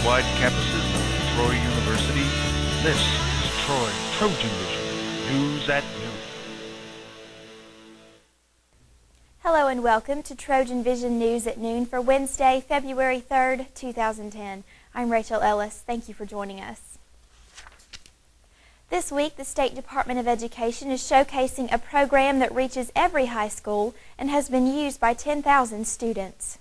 statewide campuses of Troy University. This is TrojanVision News at Noon. Hello and welcome to TrojanVision News at Noon for Wednesday, February 3rd, 2010. I'm Rachel Ellis. Thank you for joining us. This week, the State Department of Education is showcasing a program that reaches every high school and has been used by 10,000 students.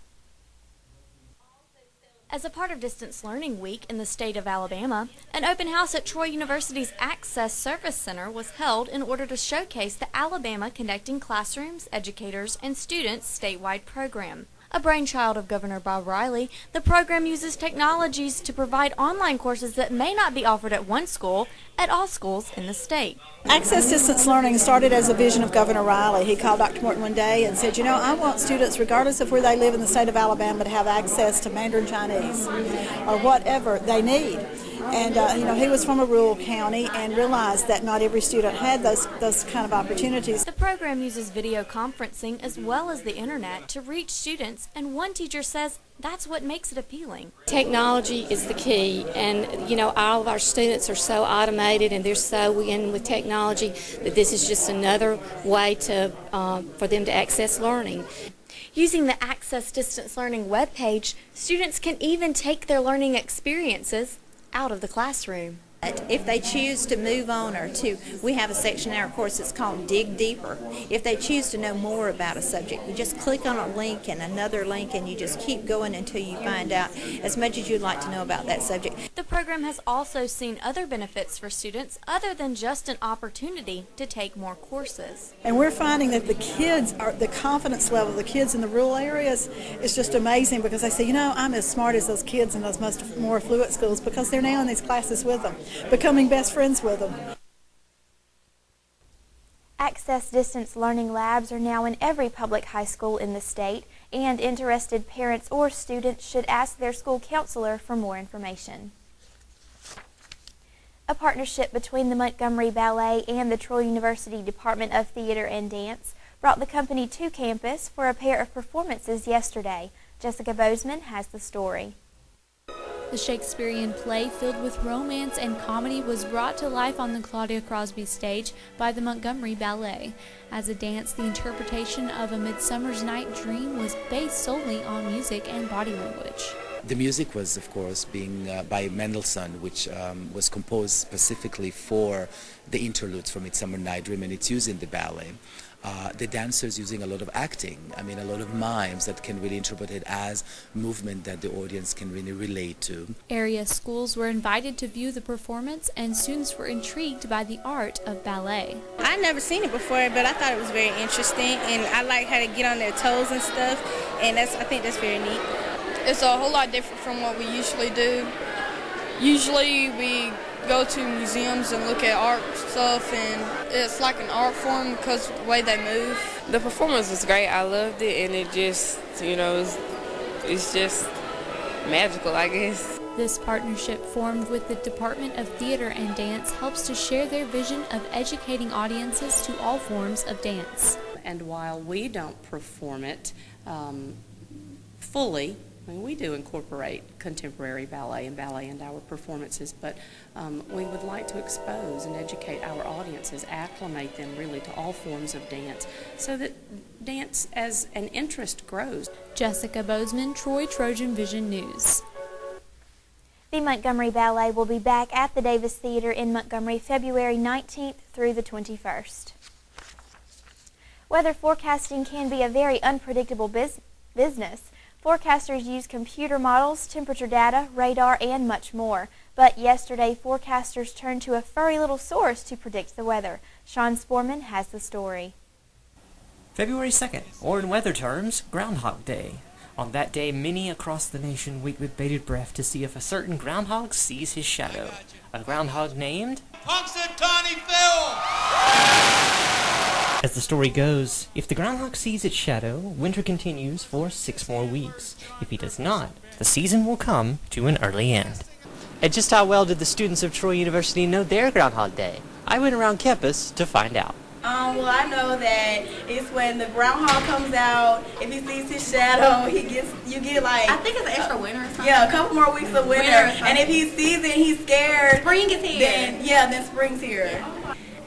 As a part of Distance Learning Week in the state of Alabama, an open house at Troy University's Access Service Center was held in order to showcase the Alabama Connecting Classrooms, Educators, and Students statewide program. A brainchild of Governor Bob Riley, the program uses technologies to provide online courses that may not be offered at one school at all schools in the state. Access Distance Learning started as a vision of Governor Riley. He called Dr. Morton one day and said, I want students, regardless of where they live in the state of Alabama, to have access to Mandarin Chinese or whatever they need. And, he was from a rural county and realized that not every student had those kind of opportunities. The program uses video conferencing as well as the internet to reach students, and one teacher says that's what makes it appealing. Technology is the key, and, all of our students are so automated and they're so in with technology that this is just another way for them to access learning. Using the Access Distance Learning webpage, students can even take their learning experiences out of the classroom. If they choose to move on we have a section in our course that's called Dig Deeper. If they choose to know more about a subject, you just click on a link and another link and you just keep going until you find out as much as you'd like to know about that subject. The program has also seen other benefits for students other than just an opportunity to take more courses. And we're finding that the confidence level of the kids in the rural areas is just amazing, because they say, I'm as smart as those kids in those more affluent schools, because they're now in these classes with them, becoming best friends with them. Access Distance Learning Labs are now in every public high school in the state, and interested parents or students should ask their school counselor for more information. A partnership between the Montgomery Ballet and the Troy University Department of Theater and Dance brought the company to campus for a pair of performances yesterday. Jessica Bozeman has the story. The Shakespearean play filled with romance and comedy was brought to life on the Claudia Crosby stage by the Montgomery Ballet. As a dance, the interpretation of A Midsummer's Night Dream was based solely on music and body language. The music was, of course, being by Mendelssohn, which was composed specifically for the interludes from Midsummer Night Dream, and it's used in the ballet. The dancers using a lot of acting, a lot of mimes that can really interpret it as movement that the audience can really relate to. Area schools were invited to view the performance, and students were intrigued by the art of ballet. I've never seen it before, but I thought it was very interesting, and I like how to get on their toes and stuff, and I think that's very neat. It's a whole lot different from what we usually do. Usually we go to museums and look at art stuff, and it's like an art form because of the way they move. The performance was great. I loved it, and it just, it's just magical, I guess. This partnership formed with the Department of Theater and Dance helps to share their vision of educating audiences to all forms of dance. And while we don't perform it fully, we do incorporate contemporary ballet and ballet into our performances, but we would like to expose and educate our audiences, acclimate them really to all forms of dance, so that dance as an interest grows. Jessica Bozeman, Troy TrojanVision News. The Montgomery Ballet will be back at the Davis Theater in Montgomery February 19th through the 21st. Weather forecasting can be a very unpredictable business. Forecasters use computer models, temperature data, radar, and much more. But yesterday, forecasters turned to a furry little source to predict the weather. Sean Sporman has the story. February 2nd, or in weather terms, Groundhog Day. On that day, many across the nation wait with bated breath to see if a certain groundhog sees his shadow. A groundhog named Punxsutawney Phil! As the story goes, if the groundhog sees its shadow, winter continues for 6 more weeks. If he does not, the season will come to an early end. And just how well did the students of Troy University know their Groundhog Day? I went around campus to find out. Well, I know that it's when the groundhog comes out. If he sees his shadow, you get like. I think it's an extra winter or something. Yeah, a couple more weeks of winter. And if he sees it, and he's scared. Spring is here. Then spring's here.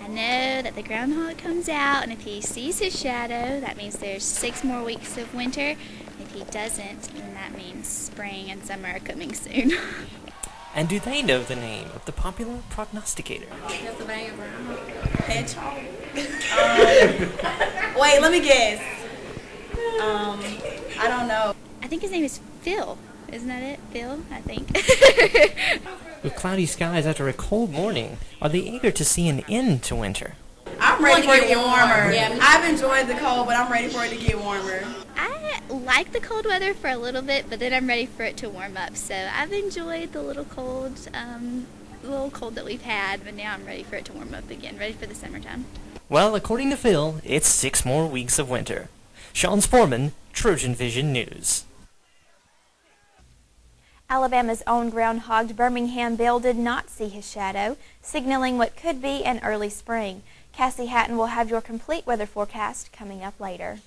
I know that the groundhog comes out, and if he sees his shadow, that means there's 6 more weeks of winter. If he doesn't, then that means spring and summer are coming soon. And do they know the name of the popular prognosticator? Pennsylvania groundhog. Hedgehog. Wait, let me guess. I don't know. I think his name is Phil. Isn't that it? Phil, I think. With cloudy skies after a cold morning, are they eager to see an end to winter? I'm ready for it to get warmer. Yeah, I've enjoyed the cold, but I'm ready for it to get warmer. I like the cold weather for a little bit, but then I'm ready for it to warm up. So I've enjoyed the little cold that we've had, but now I'm ready for it to warm up again, ready for the summertime. Well, according to Phil, it's 6 more weeks of winter. Sean Sporman, TrojanVision News. Alabama's own groundhog Birmingham Bill did not see his shadow, signaling what could be an early spring. Cassie Hatton will have your complete weather forecast coming up later.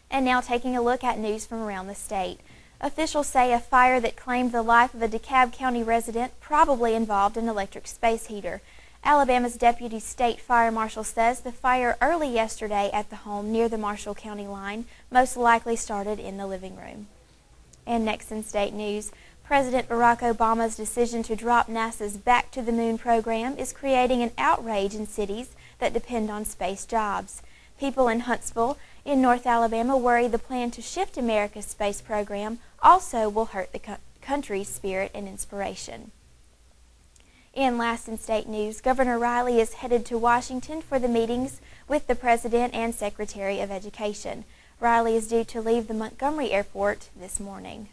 And now taking a look at news from around the state. Officials say a fire that claimed the life of a DeKalb County resident probably involved an electric space heater. Alabama's Deputy State Fire Marshal says the fire early yesterday at the home near the Marshall County line most likely started in the living room. And next in state news, President Barack Obama's decision to drop NASA's Back to the Moon program is creating an outrage in cities that depend on space jobs. People in Huntsville, in North Alabama, worry the plan to shift America's space program also will hurt the country's spirit and inspiration. In last in state news, Governor Riley is headed to Washington for the meetings with the President and Secretary of Education. Riley is due to leave the Montgomery Airport this morning.